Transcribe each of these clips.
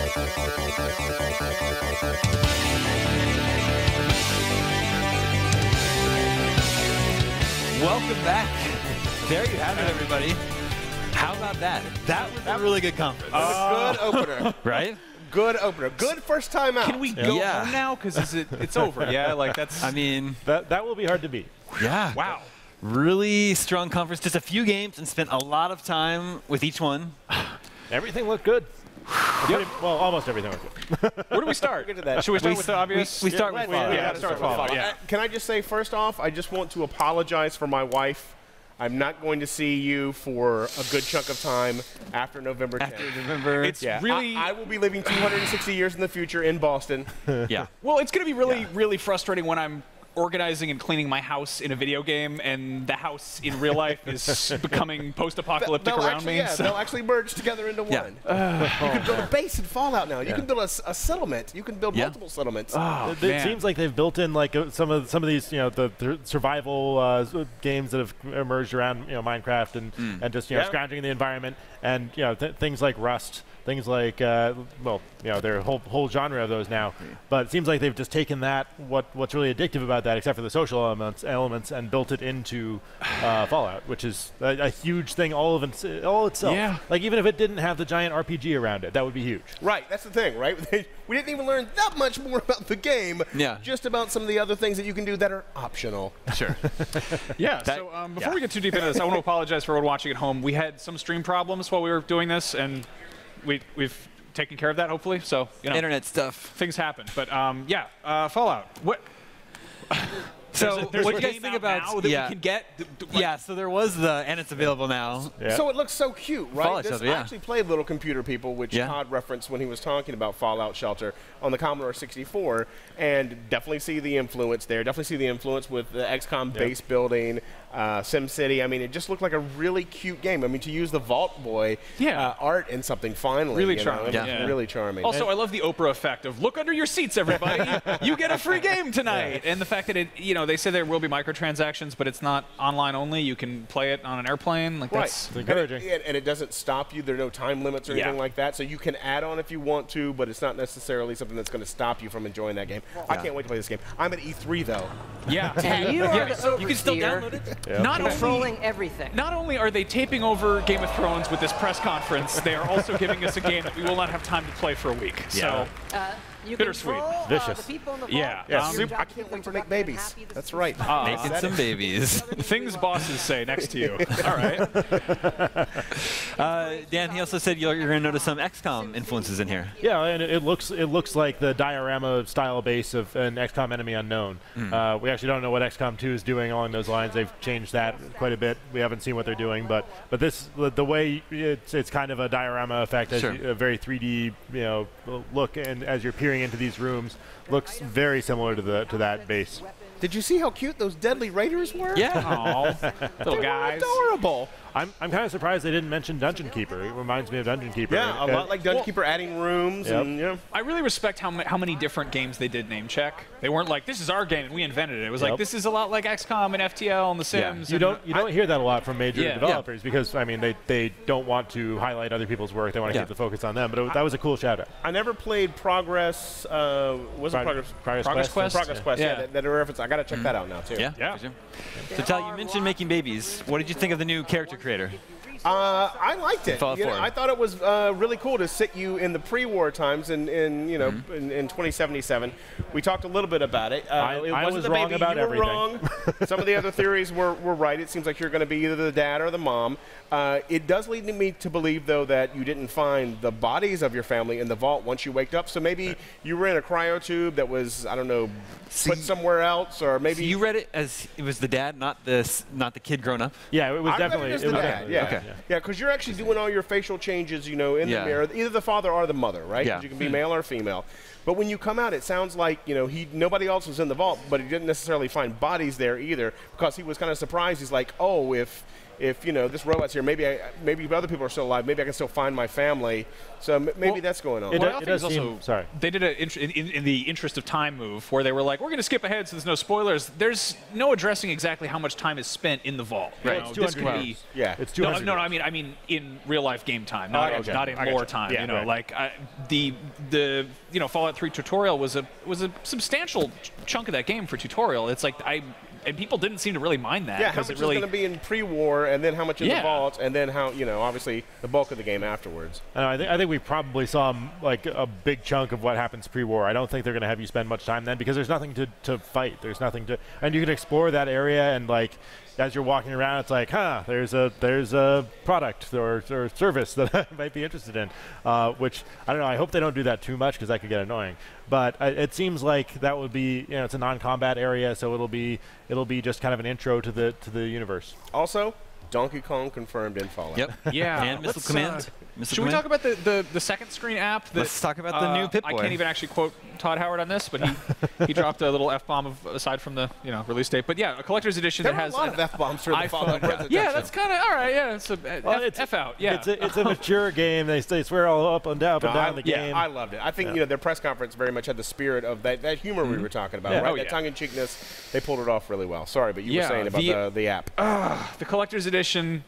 Welcome back. There you have it, everybody. How about that? That was a really good conference. Good opener. Right? Good opener. Good first time out. Can we go home now? Because it's over. Yeah, like that's. I mean, that will be hard to beat. Yeah. Wow. Really strong conference. Just a few games and spent a lot of time with each one. Everything looked good. Well, almost everything looked good. Where do we start? Get to that. Should we start with the obvious? We start with Fallout. Yeah, start with Fallout. Yeah. Can I just say, first off, I just want to apologize for my wife. I'm not going to see you for a good chunk of time after November 10th. After November. It's really. I will be living 260 years in the future in Boston. Yeah. Well, it's going to be really frustrating when I'm organizing and cleaning my house in a video game, and the house in real life is becoming post-apocalyptic around me. Yeah, so. they'll actually merge together into one. You can build a base in Fallout now. You can build a settlement. You can build multiple settlements. It seems like they've built in like some of these, the survival games that have emerged around Minecraft and just scrounging the environment, and things like Rust. Things like, there are a whole genre of those now. But it seems like they've just taken that, what's really addictive about that, except for the social elements, and built it into Fallout, which is a huge thing all itself. Yeah. Like, even if it didn't have the giant RPG around it, that would be huge. Right, that's the thing, right? We didn't even learn that much more about the game. Yeah. Just about some of the other things that you can do that are optional. Sure. Yeah, so before we get too deep into this, I want to apologize for everyone watching at home. We had some stream problems while we were doing this, and we've taken care of that, hopefully. So, Internet stuff. Things happen. But, Fallout. What? So, there's what a do you guys game think out about now that we can get? Yeah, so there was and it's available now. Yeah. So it looks so cute, right? Fallout Shelter, I actually played Little Computer People, which Todd referenced when he was talking about Fallout Shelter on the Commodore 64, and definitely see the influence there. Definitely see the influence with the XCOM base building, SimCity. I mean, it just looked like a really cute game. I mean, to use the Vault Boy art in something finally. Really charming. Really charming. Also, I love the Oprah effect of look under your seats, everybody. You get a free game tonight. And the fact that they say there will be microtransactions, but it's not online only. You can play it on an airplane. Like that's encouraging. And it doesn't stop you. There are no time limits or anything like that. So you can add on if you want to, but it's not necessarily something that's going to stop you from enjoying that game. I can't wait to play this game. I'm at E3 though. Yeah. And you are the You can still overseer, download it. Not controlling everything. Not only are they taping over Game of Thrones with this press conference, they are also giving us a game that we will not have time to play for a week. So. You Bittersweet. control, Vicious. the people in the Yeah. vault. I can't wait to make babies. That's right. Making some babies. Things bosses say next to you. All right. Dan, he also said you're going to notice some XCOM influences in here. Yeah, and it looks like the diorama style base of an XCOM Enemy Unknown. We actually don't know what XCOM 2 is doing along those lines. They've changed that quite a bit. We haven't seen what they're doing, but this the way it's kind of a diorama effect, a very 3D look, and as you're peering into these rooms, looks very similar to that base. Did you see how cute those deadly raiders were? Yeah. Little guys. Adorable. I'm kind of surprised they didn't mention Dungeon Keeper. It reminds me of Dungeon Keeper. Yeah, a lot like Dungeon Keeper, adding rooms. And, I really respect how many different games they did name check. They weren't like, this is our game and we invented it. It was like, this is a lot like XCOM and FTL and The Sims. You don't hear that a lot from major developers because, I mean, they don't want to highlight other people's work. They want to keep the focus on them. But that was a cool shout-out. I never played Progress. Was it Progress Quest? Progress Quest. Yeah. That reference. I got to check that out now too. Yeah. For sure. So, Tal, you mentioned making babies. What did you think of the new character creator? I liked it. Fallout 4. I thought it was really cool to sit you in the pre-war times in 2077. We talked a little bit about it. It I wasn't was the wrong baby. about You were everything. wrong. Some of the other theories were right. It seems like you're going to be either the dad or the mom. It does lead me to believe, though, that you didn't find the bodies of your family in the vault once you waked up. So maybe you were in a cryotube that was, I don't know, put somewhere else, or maybe you read it as it was the dad, not the kid grown up. Yeah, it was I read definitely. it as It the was dad. definitely Yeah, Okay. yeah, because you're actually doing all your facial changes, in the mirror, either the father or the mother, right? 'Cause you can be male or female. But when you come out, it sounds like nobody else was in the vault, but he didn't necessarily find bodies there either, because he was kind of surprised. He's like, oh, if if this robot's here, maybe other people are still alive. Maybe I can still find my family. So maybe that's going on. It does seem, sorry. They did in the interest of time move where they were like, we're going to skip ahead so there's no spoilers. There's no addressing exactly how much time is spent in the vault. Right. It's 200 hours. Yeah. It's 200. No, I mean in real life game time, not in lore time. Yeah, like the Fallout 3 tutorial was a substantial chunk of that game for tutorial. It's like and people didn't seem to really mind that. Yeah, how much is going to be in pre-war, and then how much in the vault, and then how obviously the bulk of the game afterwards. I think we probably saw like a big chunk of what happens pre-war. I don't think they're going to have you spend much time then because there's nothing to fight. There's nothing to, and you can explore that area and like. As you're walking around, it's like, there's a product or service that I might be interested in, which I don't know. I hope they don't do that too much because that could get annoying. But it seems like that would be, it's a non-combat area, so it'll be just kind of an intro to the universe. Also, Donkey Kong confirmed in Fallout. Yep. Yeah. And Missile Command. Should we talk about the second screen app? Let's talk about the new Pip-Boy. I can't even actually quote Todd Howard on this, but he dropped a little F-bomb aside from the release date. But yeah, a collector's edition that has a lot of F-bombs for the Fallout presentation. Yeah, that's kind of all right. Yeah, it's F out. Yeah, it's a mature game. They swear all up and down the game. Yeah, I loved it. I think their press conference very much had the spirit of that humor we were talking about, right? That tongue-in-cheekness. They pulled it off really well. Sorry, but you were saying about the app. The collector's edition.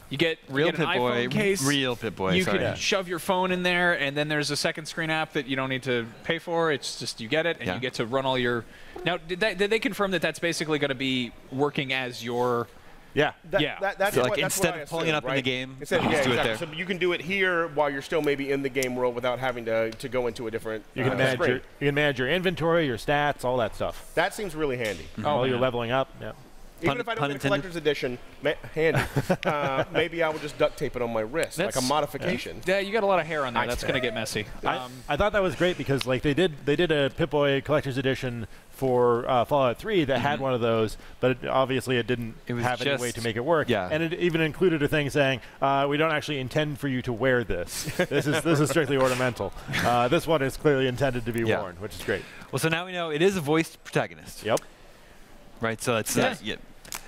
You get an iPhone case. Real Pip-Boy. You can shove your phone in there, and then there's a second screen app that you don't need to pay for. It's just you get it, and you get to run all your. Now, did they confirm that that's basically going to be working as your? Yeah. That's so like instead of pulling it up in the game, you just do it there. So you can do it here while you're still maybe in the game world without having to go into a different. You can manage your inventory, your stats, all that stuff. That seems really handy. While you're leveling up. Yeah. Even if I don't get a collector's edition, handy, maybe I will just duct tape it on my wrist, like a modification. Yeah, you got a lot of hair on there. That's going to get messy. I thought that was great because like they did a Pip-Boy collector's edition for Fallout 3 that had one of those, but obviously it didn't have any way to make it work. Yeah. And it even included a thing saying, we don't actually intend for you to wear this. This is strictly ornamental. This one is clearly intended to be worn, which is great. Well, so now we know it is a voiced protagonist. Yep. Right, so it's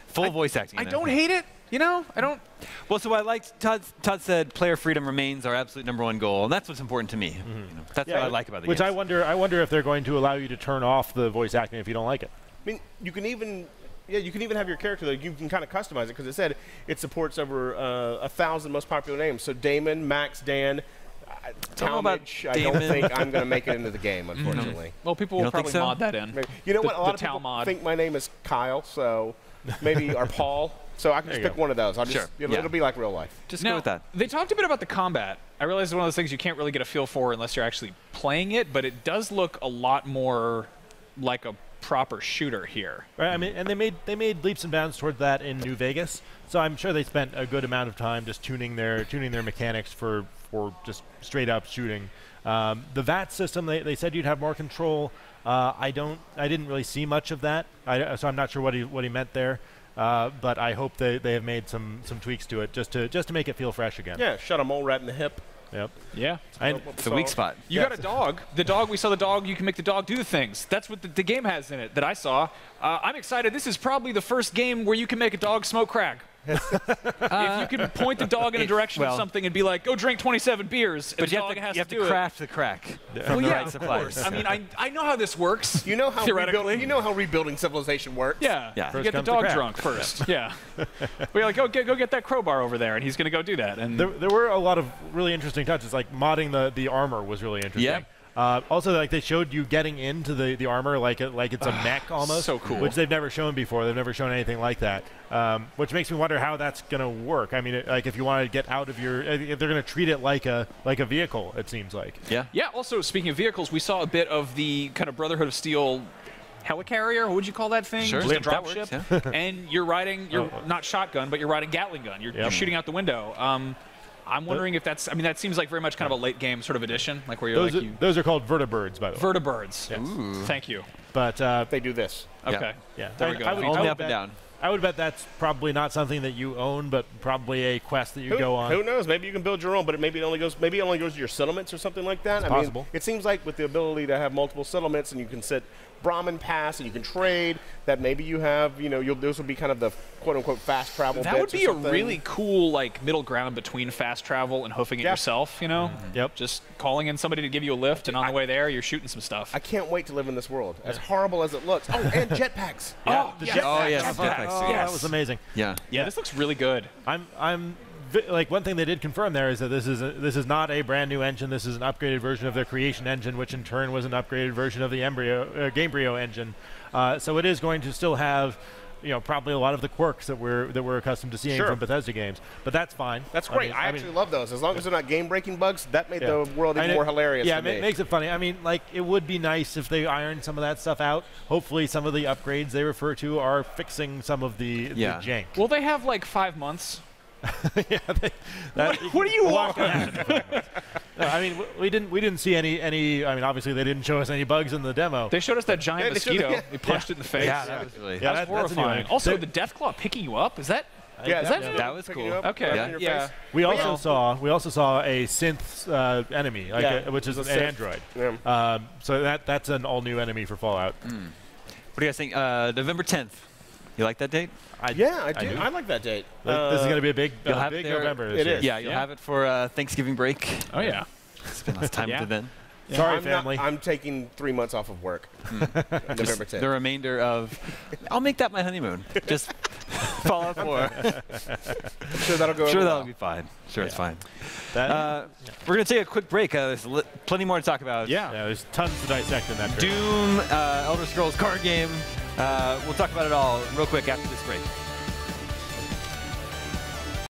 full voice acting. I don't hate it. I don't. Well, so I liked Todd said player freedom remains our absolute #1 goal, and that's what's important to me. That's what I like about the game. games. I wonder if they're going to allow you to turn off the voice acting if you don't like it. I mean, you can even have your character that you can kind of customize it because it said it supports over 1,000 most popular names. So Damon, Max, Dan. Talmadge, I don't think I'm going to make it into the game, unfortunately. Well, people will probably mod that in. You know what? A lot of people think my name is Kyle, so maybe or Paul. So I can just pick one of those. It'll be like real life. Just go with that. They talked a bit about the combat. I realize it's one of those things you can't really get a feel for unless you're actually playing it, but it does look a lot more like a proper shooter here. Right. I mean, and they made leaps and bounds toward that in New Vegas. So I'm sure they spent a good amount of time just tuning their mechanics for just straight up shooting. The VAT system, they said you'd have more control. I didn't really see much of that. So I'm not sure what he meant there. But I hope they have made some tweaks to it just to make it feel fresh again. Yeah, shot a mole rat in the hip. Yep. Yeah. It's a weak spot. You got a dog. We saw the dog. You can make the dog do the things. That's what the game has in it that I saw. I'm excited. This is probably the first game where you can make a dog smoke crack. If you can point the dog in a direction of something and be like, go drink 27 beers, but you have to craft the crack from the right supplies. I mean, I know how this works. You know how rebuilding civilization works. Yeah. You get the dog drunk first. Yeah. We're like, go get that crowbar over there, and he's going to go do that. And there were a lot of really interesting touches, like modding the armor was really interesting. Yeah. Also, like they showed you getting into the armor like it's a mech almost. So cool. Which they've never shown before. They've never shown anything like that. Which makes me wonder how that's going to work. I mean, like if you want to get out of if they're going to treat it like a vehicle, it seems like. Yeah. Yeah. Also, speaking of vehicles, we saw a bit of the kind of Brotherhood of Steel helicarrier. What would you call that thing? Sure. Just a drop ship. Yeah. And you're riding. You're not shotgun, but you're riding Gatling gun. You're shooting out the window. I'm wondering if that's. I mean, that seems like very much kind of a late game sort of addition, like where you're those are called vertibirds, by the way. Vertibirds. Yes. Thank you. But they do this. Okay. Yeah. There we go. Only up and down. I would bet that's probably not something that you own, but probably a quest that you go on. Who knows? Maybe you can build your own, but maybe it only goes to your settlements or something like that. It's possible. Mean, it seems like with the ability to have multiple settlements and you can set Brahmin Pass and you can trade, that maybe you have, those would be kind of the quote-unquote fast travel That would bits be or a something. really cool like middle ground between fast travel and hoofing it Yeah. yourself, you know? Yep. Just calling in somebody to give you a lift, and on the way there, you're shooting some stuff. I can't wait to live in this world, as horrible as it looks. Oh, and jetpacks. Oh, the yes. jetpack. Oh, yes. Oh, that was amazing. Yeah. Yeah, this looks really good. Like one thing they did confirm there is that this is not a brand new engine. This is an upgraded version of their Creation engine, which in turn was an upgraded version of the Gamebryo engine. So it is going to still have, probably a lot of the quirks that we're accustomed to seeing Sure. from Bethesda games. But that's fine. That's great. I actually love those. As long as they're not game-breaking bugs, that made the world even more hilarious Yeah, to me. it makes it funny. I mean, like, it would be nice if they ironed some of that stuff out. Hopefully some of the upgrades they refer to are fixing some of the jank. Well, they have like 5 months. What do you want? No, I mean, we didn't see any. I mean, obviously they didn't show us any bugs in the demo. They showed us that giant they showed mosquito. the- They punched it in the face. Yeah, that was really. Yeah, That's that's a new horrifying. one. Also, the Deathclaw picking you up, is that? Yeah, Is that- that was picking cool. you up, Okay. right in your Yeah. face. We also saw a synth enemy, which is an Synth. android. Yeah. So that's an all new enemy for Fallout. What do you guys think? November 10th. You like that date? Yeah, I do. do. I like that date. This is going to be a big, You'll have it big there. November. It This year. is. Yeah, you'll have it for Thanksgiving break. Oh yeah. Spend less time Yeah. with it then. Sorry, I'm family. I'm taking 3 months off of work. November 10th. The remainder of, I'll make that my honeymoon. Just Fallout 4. I'm sure that'll go over Sure, that'll well. be fine. Sure, it's fine. That- We're going to take a quick break. There's plenty more to talk about. Yeah. yeah, there's tons to dissect in that. trailer. Doom, Elder Scrolls card game. We'll talk about it all real quick after this break.